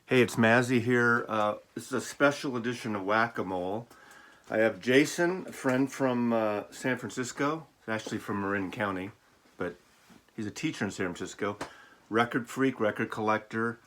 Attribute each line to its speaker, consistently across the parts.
Speaker 1: Hey, it's Mazzy here. This is a special edition of Whack-A-Mole. I have Jason, a friend from San Francisco. He's actually from Marin County, but he's a teacher in San Francisco. Record freak, record collector.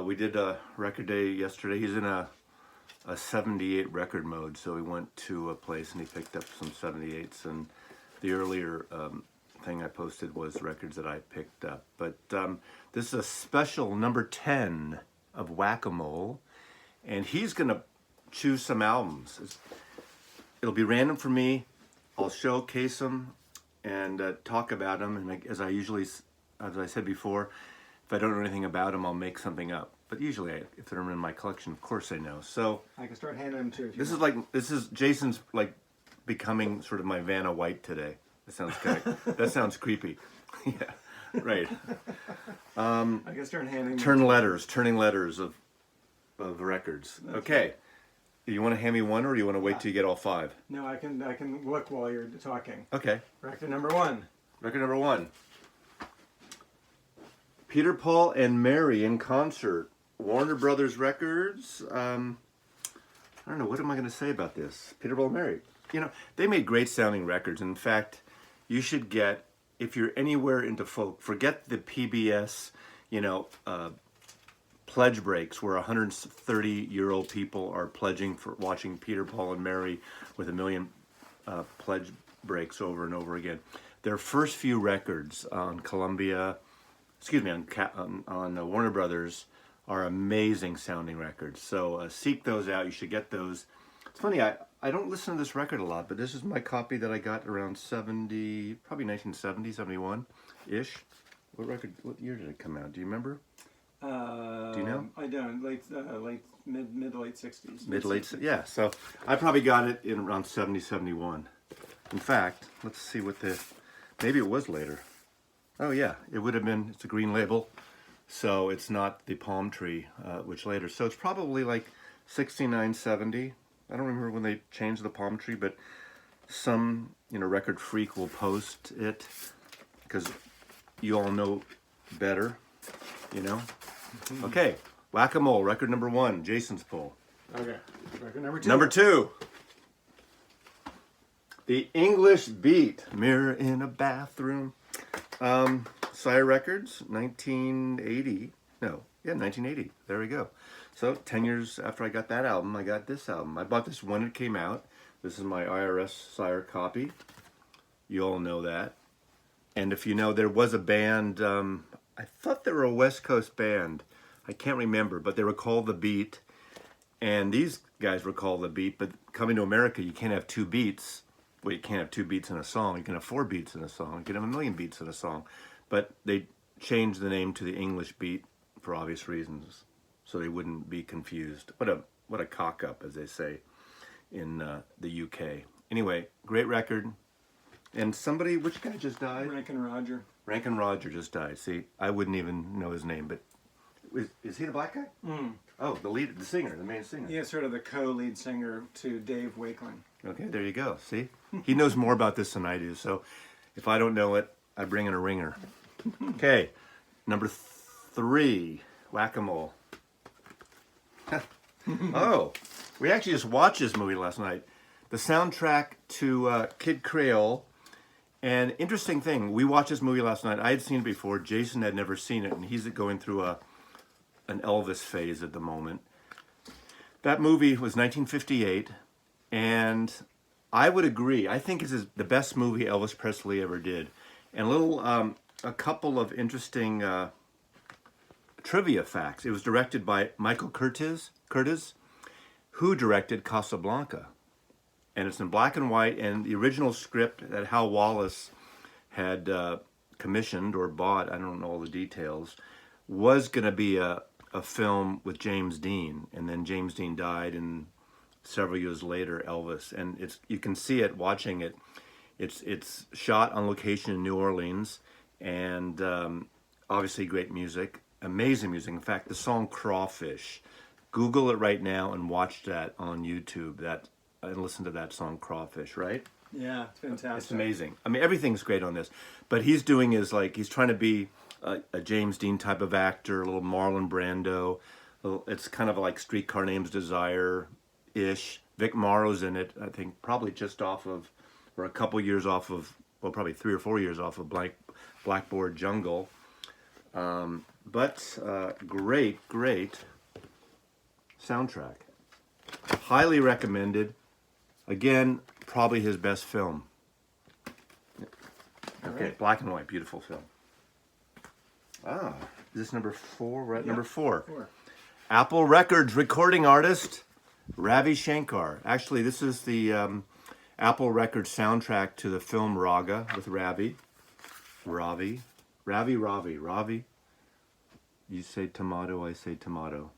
Speaker 1: We did a record day yesterday. He's in a 78 record mode, so he went to a place and he picked up some 78s. And the earlier thing I posted was records that I picked up. But this is a special number 10 of Whack-A-Mole, and he's gonna choose some albums. It'll be random for me. I'll showcase them and talk about them, and as I said before, if I don't know anything about them, I'll make something up. But usually, if they're in my collection, of course I know. So
Speaker 2: I can start handing them to you.
Speaker 1: This is Jason's like becoming sort of my Vanna White today. That sounds creepy. Yeah. Right.
Speaker 2: I can start handing
Speaker 1: turning letters of records. That's okay. Right. You want to hand me one, or do you want to wait till you get all five?
Speaker 2: No, I can look while you're talking.
Speaker 1: Okay.
Speaker 2: Record number one.
Speaker 1: Record number one. Peter, Paul, and Mary in concert. Warner Brothers Records. I don't know. What am I going to say about this? Peter, Paul, and Mary. You know, they made great sounding records. In fact, you should get, if you're anywhere into folk, forget the PBS, pledge breaks where 130-year-old people are pledging for watching Peter, Paul, and Mary with a million pledge breaks over and over again. Their first few records on on Warner Brothers are amazing sounding records. So seek those out. You should get those. It's funny, I don't listen to this record a lot, but this is my copy that I got around 70, probably 1970, 71-ish. What year did it come out? Do you remember? Do you know?
Speaker 2: I don't. Mid to late 60s.
Speaker 1: Yeah. So I probably got it in around 70, 71. In fact, let's see maybe it was later. Oh yeah, it would have been, it's a green label. So it's not the palm tree, which later. So it's probably like 69, 70. I don't remember when they changed the palm tree, but some, record freak will post it because you all know better, Mm-hmm. Okay, Whack-A-Mole, record number one, Jason's pull.
Speaker 2: Okay, record number two.
Speaker 1: Number two, The English Beat, Mirror in a Bathroom. Sire Records, 1980. 1980. There we go. So 10 years after I got that album, I got this album. I bought this when it came out. This is my IRS Sire copy. You all know that. And if you know, there was a band, I thought they were a West Coast band. I can't remember, but they were called The Beat. And these guys were called The Beat, but coming to America, you can't have two beats. Well, you can't have two beats in a song. You can have four beats in a song. You can have a million beats in a song. But they changed the name to The English Beat for obvious reasons, so they wouldn't be confused. What a cock-up, as they say in the UK. Anyway, great record. And which guy just died?
Speaker 2: Rankin Roger.
Speaker 1: Rankin Roger just died. See, I wouldn't even know his name, but is he the black guy?
Speaker 2: Mm.
Speaker 1: Oh, the singer, the main singer.
Speaker 2: Yeah, sort of the co-lead singer to Dave Wakeling.
Speaker 1: Okay, there you go. See? He knows more about this than I do, so if I don't know it, I bring in a ringer. Okay, number three, Whack-A-Mole. Oh, we actually just watched this movie last night. The soundtrack to Kid Creole. And interesting thing, we watched this movie last night. I had seen it before. Jason had never seen it, and he's going through an Elvis phase at the moment. That movie was 1958, and I would agree. I think it's the best movie Elvis Presley ever did. And a couple of interesting trivia facts. It was directed by Michael Curtiz, who directed Casablanca. And it's in black and white, and the original script that Hal Wallace had commissioned or bought, I don't know all the details, was going to be a film with James Dean. And then James Dean died, and several years later, Elvis. And you can see it watching it. It's shot on location in New Orleans, and obviously great music, amazing music. In fact, the song Crawfish, Google it right now and watch that on YouTube. And listen to that song Crawfish, right?
Speaker 2: Yeah, it's fantastic.
Speaker 1: It's amazing. I mean, everything's great on this. But he's doing he's trying to be a James Dean type of actor, a little Marlon Brando, It's kind of like Streetcar Names Desire-ish. Vic Morrow's in it, I think probably just off of, or a couple years off of, well, probably 3 or 4 years off of Blackboard Jungle. But great soundtrack. Highly recommended. Again, probably his best film. Okay,
Speaker 2: right.
Speaker 1: black and white, beautiful film. Ah, is this number 4? We're at number 4.
Speaker 2: 4.
Speaker 1: Apple Records recording artist Ravi Shankar. Actually, this is the Apple Records soundtrack to the film Raga with Ravi. You say tomato, I say tomato.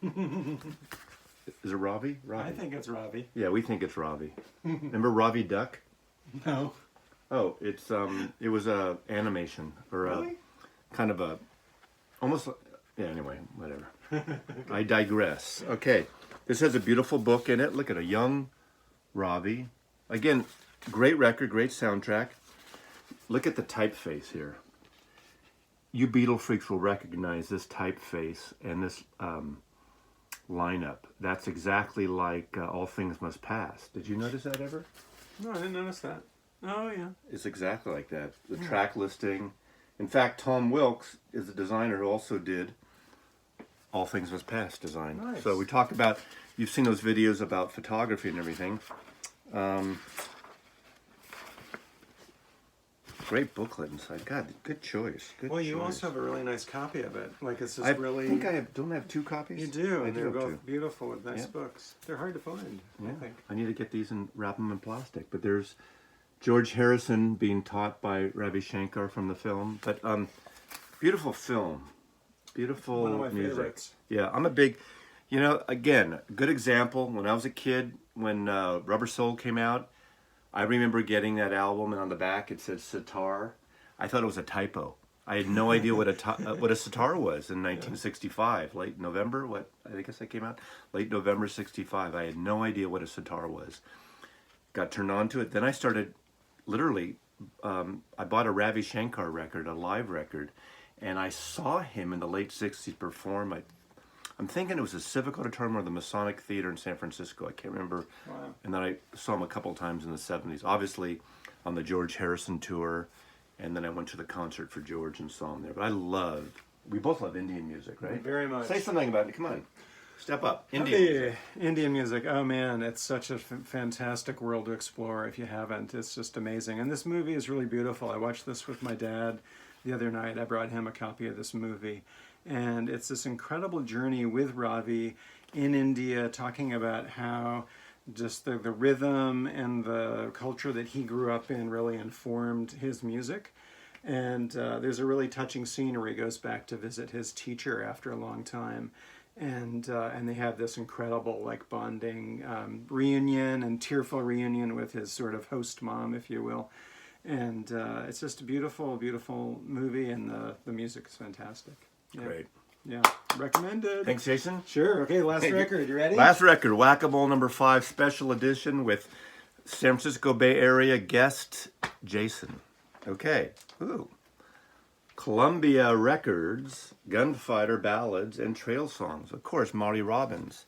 Speaker 1: Is it Ravi?
Speaker 2: I think it's Ravi.
Speaker 1: Yeah, we think it's Ravi. Remember Ravi Duck?
Speaker 2: No.
Speaker 1: Oh, it was a animation or
Speaker 2: Really?
Speaker 1: a kind of a almost yeah. Anyway, whatever. I digress. Okay, this has a beautiful book in it. Look at a young Ravi. Again, great record, great soundtrack. Look at the typeface here. You Beatle freaks will recognize this typeface and this lineup. That's exactly like All Things Must Pass. Did you notice that ever?
Speaker 2: No, I didn't notice that. Oh, yeah.
Speaker 1: It's exactly like that. The track listing. In fact, Tom Wilkes is the designer who also did All Things Must Pass design.
Speaker 2: Nice.
Speaker 1: So we talk about, you've seen those videos about photography and everything. Great booklet inside. God, good choice. Good
Speaker 2: Well, you
Speaker 1: choice.
Speaker 2: also have a really nice copy of it. Like, it's just
Speaker 1: I
Speaker 2: really...
Speaker 1: think don't I have 2 copies?
Speaker 2: You do,
Speaker 1: I
Speaker 2: and they're
Speaker 1: have
Speaker 2: both
Speaker 1: 2.
Speaker 2: beautiful with nice
Speaker 1: Yeah.
Speaker 2: books. They're hard to find,
Speaker 1: Yeah.
Speaker 2: I think.
Speaker 1: I need to get these and wrap them in plastic. But there's George Harrison being taught by Ravi Shankar from the film. But beautiful film. Beautiful
Speaker 2: One of my
Speaker 1: music.
Speaker 2: favorites.
Speaker 1: Yeah, I'm a big, again, good example. When I was a kid, when Rubber Soul came out, I remember getting that album, and on the back it said sitar. I thought it was a typo. I had no idea what a sitar was in 1965, late November. I guess that came out late November '65. I had no idea what a sitar was. Got turned on to it. Then I started, literally, I bought a Ravi Shankar record, a live record, and I saw him in the late '60s perform. I'm thinking it was the Civic Auditorium or the Masonic Theater in San Francisco. I can't remember.
Speaker 2: Wow.
Speaker 1: And then I saw him a couple times in the '70s. Obviously, on the George Harrison tour. And then I went to the concert for George and saw him there. But we both love Indian music, right?
Speaker 2: Very much.
Speaker 1: Say something about it. Come on. Step up. Indian music.
Speaker 2: Indian music. Oh man, it's such a fantastic world to explore if you haven't. It's just amazing. And this movie is really beautiful. I watched this with my dad the other night. I brought him a copy of this movie. And it's this incredible journey with Ravi in India, talking about how just the rhythm and the culture that he grew up in really informed his music. And there's a really touching scene where he goes back to visit his teacher after a long time. And they have this incredible like bonding reunion and tearful reunion with his sort of host mom, if you will. And it's just a beautiful, beautiful movie, and the music is fantastic. Yeah.
Speaker 1: Great.
Speaker 2: Yeah, recommended.
Speaker 1: Thanks, Jason.
Speaker 2: Sure. Okay, last record. You ready?
Speaker 1: Last record, Whack-A-Mole number 5, special edition with San Francisco Bay Area guest Jason. Okay. Ooh. Columbia Records, Gunfighter Ballads, and Trail Songs. Of course, Marty Robbins.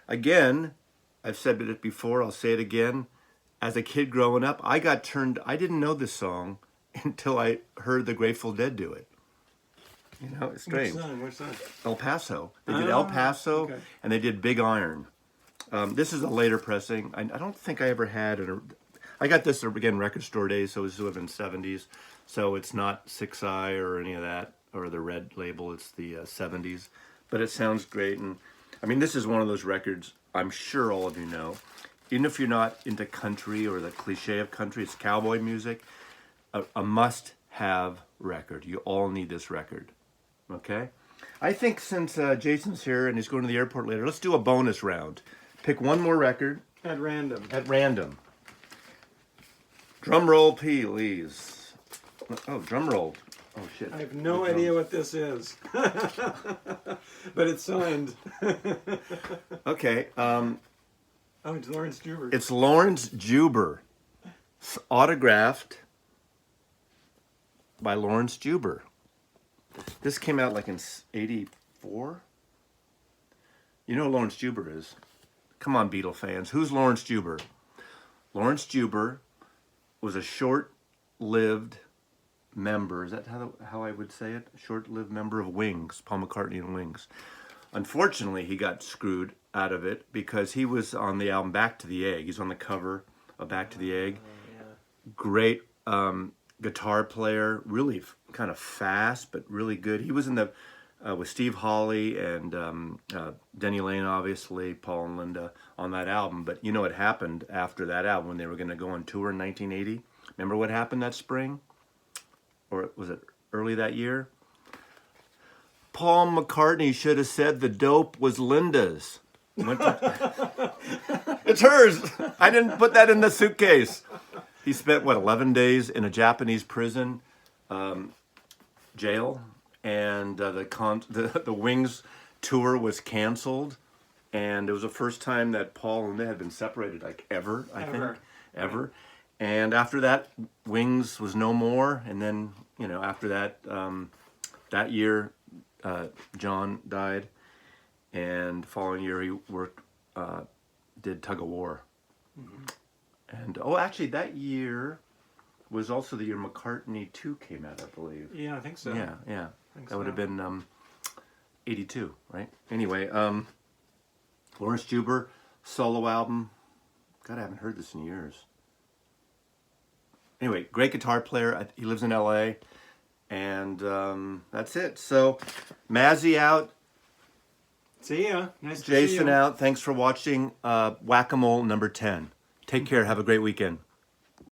Speaker 1: Again, I've said it before, I'll say it again. As a kid growing up, I didn't know this song until I heard the Grateful Dead do it. It's strange.
Speaker 2: Which song?
Speaker 1: El Paso. They did El Paso,
Speaker 2: okay.
Speaker 1: and they did Big Iron. This is a later pressing. I don't think I ever had it. I got this, again, record store days, so it was sort of in the 70s. So it's not 6i or any of that, or the red label. It's the 70s. But it sounds great. And I mean, this is one of those records I'm sure all of you know. Even if you're not into country or the cliche of country, it's cowboy music. A must-have record. You all need this record. Okay? I think since Jason's here and he's going to the airport later, let's do a bonus round. Pick one more record.
Speaker 2: At random.
Speaker 1: At random. Drum roll, please. Oh, drum roll. Oh, shit.
Speaker 2: I have no idea what this is. But it's signed.
Speaker 1: Okay.
Speaker 2: Oh, it's Laurence Juber.
Speaker 1: It's Laurence Juber. It's autographed by Laurence Juber. This came out like in '84. You know who Laurence Juber is? Come on, Beatle fans. Who's Laurence Juber? Laurence Juber was a short-lived member. Is that how I would say it? Short-lived member of Wings, Paul McCartney and Wings. Unfortunately, he got screwed out of it because he was on the album Back to the Egg. He's on the cover of Back to the Egg.
Speaker 2: Yeah.
Speaker 1: Great guitar player, really kind of fast, but really good. He was in the with Steve Hawley and Denny Lane, obviously, Paul and Linda on that album. But you know what happened after that album when they were going to go on tour in 1980? Remember what happened that spring? Or was it early that year? Paul McCartney should have said the dope was Linda's. It's hers. I didn't put that in the suitcase. He spent, 11 days in a Japanese prison jail, and the Wings tour was canceled, and it was the first time that Paul and Linda had been separated, ever, I think. Ever. And after that, Wings was no more, and then, after that, that year, John died, and the following year he did Tug of War. Mm-hmm. And actually, that year was also the year McCartney 2 came out, I believe.
Speaker 2: Yeah, I think so.
Speaker 1: Yeah. That would have been 82, right? Anyway, Laurence Juber solo album. God, I haven't heard this in years. Anyway, great guitar player. He lives in L.A. And that's it. So, Mazzy out.
Speaker 2: See ya. Nice to see
Speaker 1: Jason
Speaker 2: you.
Speaker 1: out. Thanks for watching Whack-A-Mole number 10. Take care. Have a great weekend.